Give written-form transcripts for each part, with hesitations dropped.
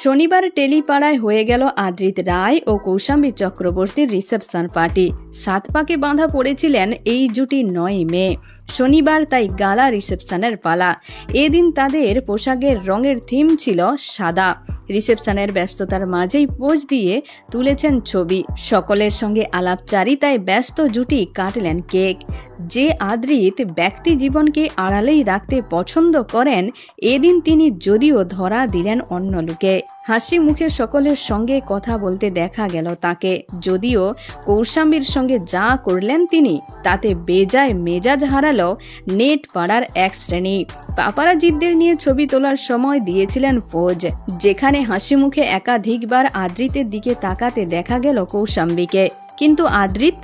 শনিবার টেলিপাড়ায় হয়ে গেল আদ্রিত রায় ও কৌশাম্বী চক্রবর্তীর রিসেপশন পার্টি। 7 পাকে বাঁধা পড়েছিলেন এই জুটি 9 মে। শনিবার তাই গালা রিসেপশনের পালা। এদিন তাদের পোশাকের রঙের থিম ছিল সাদা। রিসেপশনের ব্যস্ততার মাঝেই পোজ দিয়ে তুলেছেন ছবি। সকলের সঙ্গে আলাপচারিতায় ব্যস্ত জুটি কাটলেন কেক। যে আদ্রিত ব্যক্তি জীবনকে আড়ালেই রাখতে পছন্দ করেন, এদিন তিনি যদিও ধরা দিলেন অন্য লোকে। হাসি মুখে সকলের সঙ্গে কথা বলতে দেখা গেল তাকে। যদিও কৌশাম্বীর সঙ্গে যা করলেন তিনি, তাতে বেজায় মেজাজ হারালো নেট পাড়ার এক শ্রেণী। পাপারাজিদের নিয়ে ছবি তোলার সময় দিয়েছিলেন পোজ, যেখানে হাসি মুখে একাধিকবার আদ্রিতের দিকে তাকাতে দেখা গেল কৌশাম্বীকে। কিন্তু আদ্রিত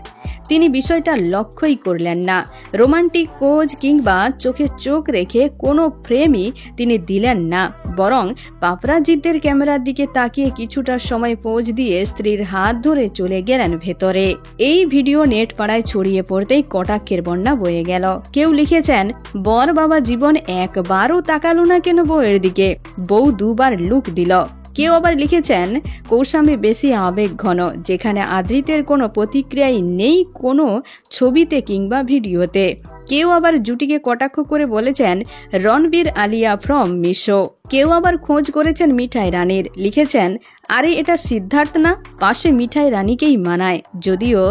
তিনি বিষয়টা লক্ষ্যই করলেন না। রোমান্টিক পোজ কিংবা চোখে চোখ রেখে কোনো ফ্রেমই তিনি দিলেন না, বরং পাপারাজিদের ক্যামেরার দিকে তাকিয়ে কিছুটা সময় পোজ দিয়ে স্ত্রীর হাত ধরে চলে গেলেন ভেতরে। এই ভিডিও নেট পাড়ায় ছড়িয়ে পড়তেই কটাক্ষের বন্যা বয়ে গেল। কেউ লিখেছেন, বর বাবা জীবন একবারও তাকালো না কেন বউয়ের দিকে, বউ দুবার লুক দিল। কেউ আবার লিখেছেন, কৌশাম্বী বেশি আবেগ ঘন, যেখানে আদ্রিতের কোনো প্রতিক্রিয়াই নেই কোনো ছবিতে কিংবা ভিডিওতে। কেউ আবার জুটিকে কটাক্ষ করে বলেছেন, রণবীর আলিয়া ফ্রম মিশো। কেউ আবার খোঁজ করেছেন মিঠাই রানীর, লিখেছেন, আরে এটা সিদ্ধার্থ না, পাশে মিঠাই রানীকেই মানায়। যদিও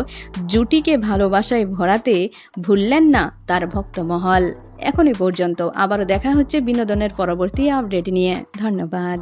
জুটিকে ভালোবাসায় ভরাতে ভুললেন না তার ভক্তমহল। এখনই পর্যন্ত। আবারও দেখা হচ্ছে বিনোদনের পরবর্তী আপডেট নিয়ে। ধন্যবাদ।